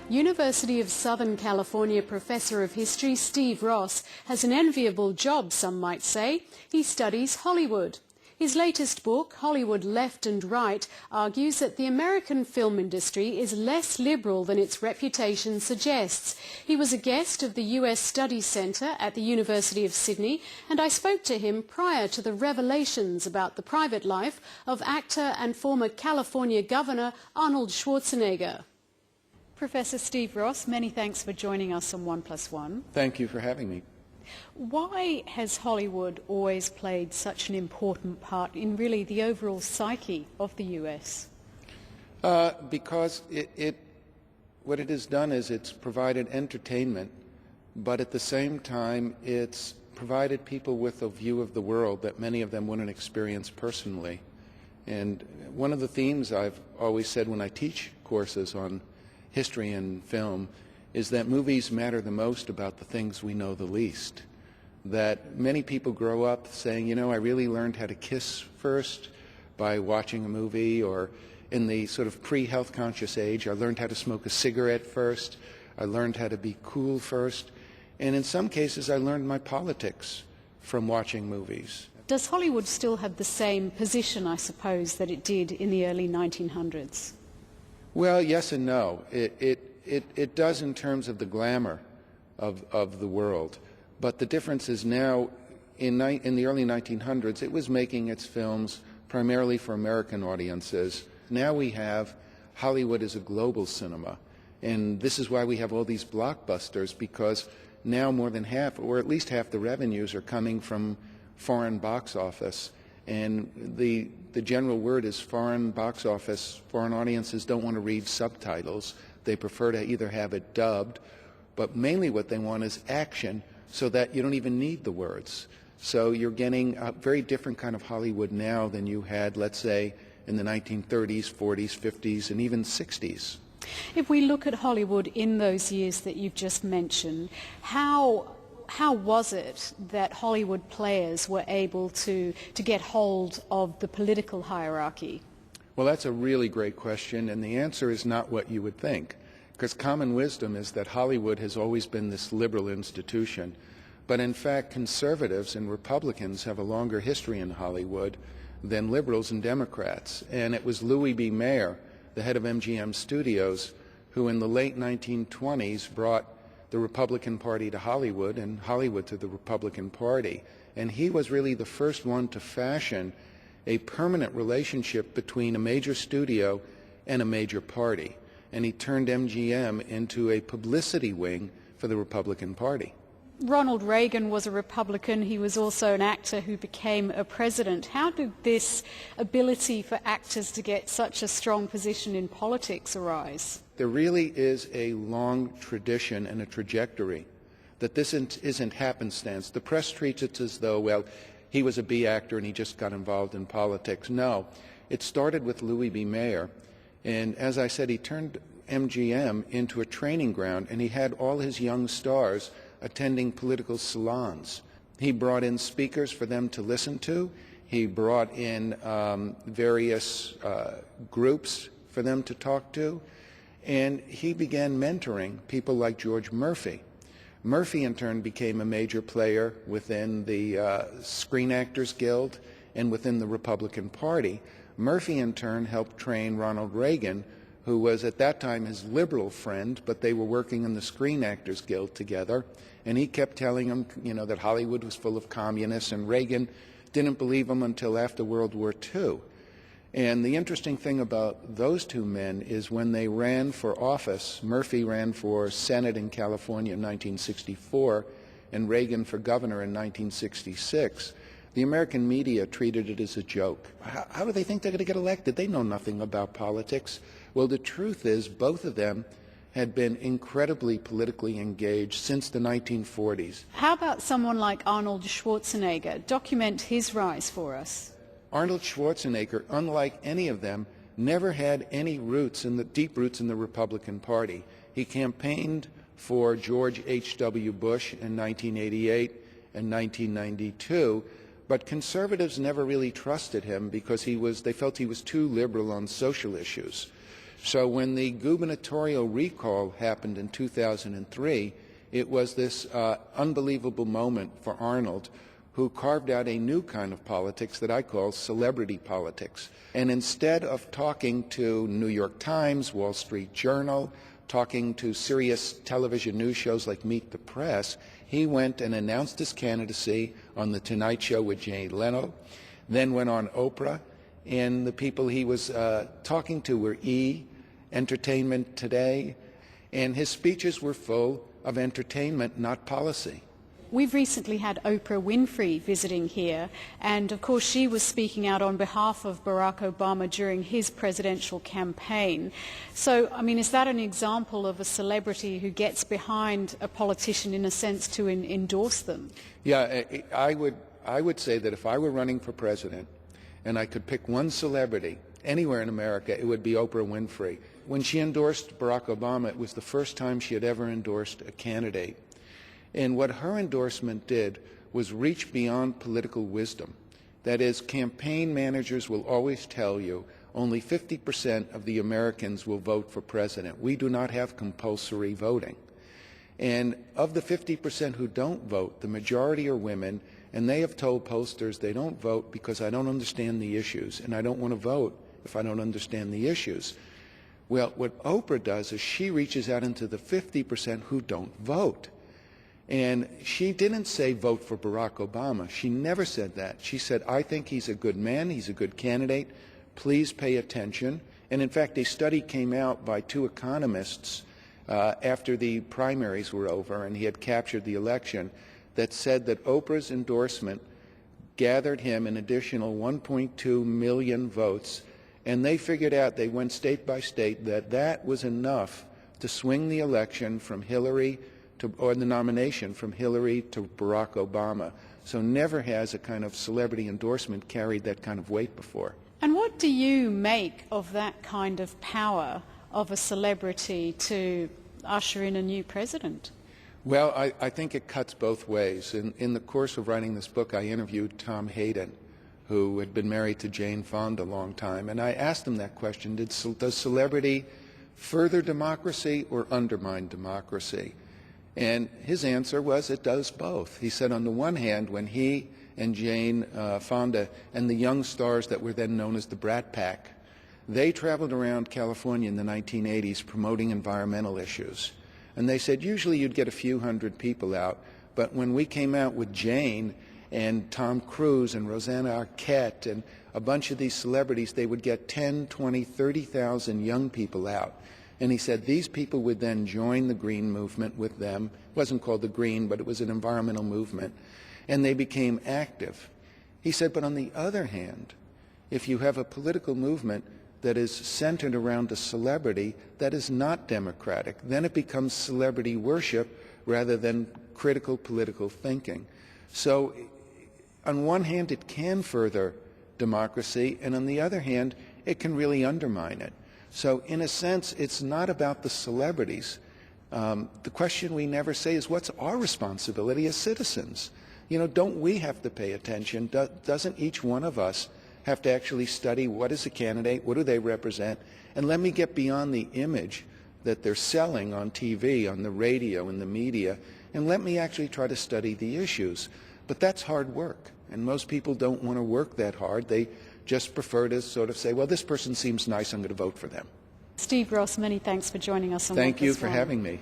University of Southern California Professor of History Steve Ross has an enviable job, some might say. He studies Hollywood. His latest book, Hollywood Left and Right, argues that the American film industry is less liberal than its reputation suggests. He was a guest of the US Studies Centre at the University of Sydney, and I spoke to him prior to the revelations about the private life of actor and former California Governor Arnold Schwarzenegger. Professor Steve Ross, many thanks for joining us on 1+1. Thank you for having me. Why has Hollywood always played such an important part in really the overall psyche of the US? Because what it has done is it's provided entertainment, but at the same time it's provided people with a view of the world that many of them wouldn't experience personally. And one of the themes I've always said when I teach courses on history and film is that movies matter the most about the things we know the least. That many people grow up saying, you know, I really learned how to kiss first by watching a movie, or in the sort of pre-health conscious age, I learned how to smoke a cigarette first, I learned how to be cool first, and in some cases I learned my politics from watching movies. Does Hollywood still have the same position, I suppose, that it did in the early 1900s? Well, yes and no. It does in terms of the glamour of the world. But the difference is now, in the early 1900s, it was making its films primarily for American audiences. Now we have Hollywood as a global cinema. And this is why we have all these blockbusters, because now more than half, or at least half the revenues are coming from foreign box office. And the general word is foreign box office. Foreign audiences don't want to read subtitles. They prefer to either have it dubbed, but mainly what they want is action, so that you don't even need the words. So you're getting a very different kind of Hollywood now than you had, let's say, in the 1930s, 40s, 50s, and even 60s. If we look at Hollywood in those years that you've just mentioned, how was it that Hollywood players were able to get hold of the political hierarchy? Well, that's a really great question, and the answer is not what you would think, because common wisdom is that Hollywood has always been this liberal institution. But in fact, conservatives and Republicans have a longer history in Hollywood than liberals and Democrats. And it was Louis B. Mayer, the head of MGM Studios, who in the late 1920s brought the Republican Party to Hollywood and Hollywood to the Republican Party. And he was really the first one to fashion a permanent relationship between a major studio and a major party. And he turned MGM into a publicity wing for the Republican Party. Ronald Reagan was a Republican. He was also an actor who became a president. How did this ability for actors to get such a strong position in politics arise? There really is a long tradition and a trajectory, that this isn't happenstance. The press treats it as though, well, he was a B actor and he just got involved in politics. No, it started with Louis B. Mayer, and as I said, he turned MGM into a training ground, and he had all his young stars attending political salons. He brought in speakers for them to listen to. He brought in various groups for them to talk to. And he began mentoring people like George Murphy. Murphy, in turn, became a major player within the Screen Actors Guild and within the Republican Party. Murphy, in turn, helped train Ronald Reagan, who was at that time his liberal friend, but they were working in the Screen Actors Guild together. And he kept telling him, you know, that Hollywood was full of communists, and Reagan didn't believe him until after World War II. And the interesting thing about those two men is when they ran for office, Murphy ran for Senate in California in 1964, and Reagan for governor in 1966, the American media treated it as a joke. How do they think they're going to get elected? They know nothing about politics. Well, the truth is both of them had been incredibly politically engaged since the 1940s. How about someone like Arnold Schwarzenegger? Document his rise for us. Arnold Schwarzenegger, unlike any of them, never had any deep roots in the Republican Party. He campaigned for George H.W. Bush in 1988 and 1992, but conservatives never really trusted him because they felt he was too liberal on social issues. So when the gubernatorial recall happened in 2003, it was this unbelievable moment for Arnold, who carved out a new kind of politics that I call celebrity politics. And instead of talking to New York Times, Wall Street Journal, talking to serious television news shows like Meet the Press, he went and announced his candidacy on The Tonight Show with Jay Leno, then went on Oprah, and the people he was talking to were Entertainment Today, and his speeches were full of entertainment, not policy. We've recently had Oprah Winfrey visiting here, and of course she was speaking out on behalf of Barack Obama during his presidential campaign. So, I mean, is that an example of a celebrity who gets behind a politician in a sense to endorse them? Yeah, I would say that if I were running for president and I could pick one celebrity anywhere in America, it would be Oprah Winfrey. When she endorsed Barack Obama, it was the first time she had ever endorsed a candidate. And what her endorsement did was reach beyond political wisdom. That is, campaign managers will always tell you only 50% of the Americans will vote for president. We do not have compulsory voting. And of the 50% who don't vote, the majority are women, and they have told pollsters they don't vote because I don't understand the issues, and I don't want to vote if I don't understand the issues. Well, what Oprah does is she reaches out into the 50% who don't vote. And she didn't say vote for Barack Obama. She never said that. She said, I think he's a good man, he's a good candidate, please pay attention. And in fact, a study came out by two economists after the primaries were over and he had captured the election that said that Oprah's endorsement gathered him an additional 1.2 million votes. And they figured out, they went state by state, that that was enough to swing the election from Hillary or the nomination from Hillary to Barack Obama. So never has a kind of celebrity endorsement carried that kind of weight before. And what do you make of that kind of power of a celebrity to usher in a new president? Well, I think it cuts both ways. In the course of writing this book, I interviewed Tom Hayden, who had been married to Jane Fonda a long time, and I asked him that question, does celebrity further democracy or undermine democracy? And his answer was it does both. He said on the one hand, when he and Jane Fonda and the young stars that were then known as the Brat Pack, they traveled around California in the 1980s promoting environmental issues. And they said usually you'd get a few hundred people out, but when we came out with Jane and Tom Cruise and Rosanna Arquette and a bunch of these celebrities, they would get 10, 20, 30,000 young people out. And he said these people would then join the Green movement with them. It wasn't called the Green, but it was an environmental movement. And they became active. He said, but on the other hand, if you have a political movement that is centered around a celebrity, that is not democratic. Then it becomes celebrity worship rather than critical political thinking. So on one hand, it can further democracy, and on the other hand, it can really undermine it. So in a sense, it's not about the celebrities. The question we never say is, what's our responsibility as citizens? You know, don't we have to pay attention? Doesn't each one of us have to actually study what is a candidate, what do they represent, and let me get beyond the image that they're selling on TV, on the radio, in the media, and let me actually try to study the issues. But that's hard work, and most people don't want to work that hard. They just prefer to sort of say, well, this person seems nice, I'm going to vote for them. Steve Ross, many thanks for joining us on Thank you for Forum. having me.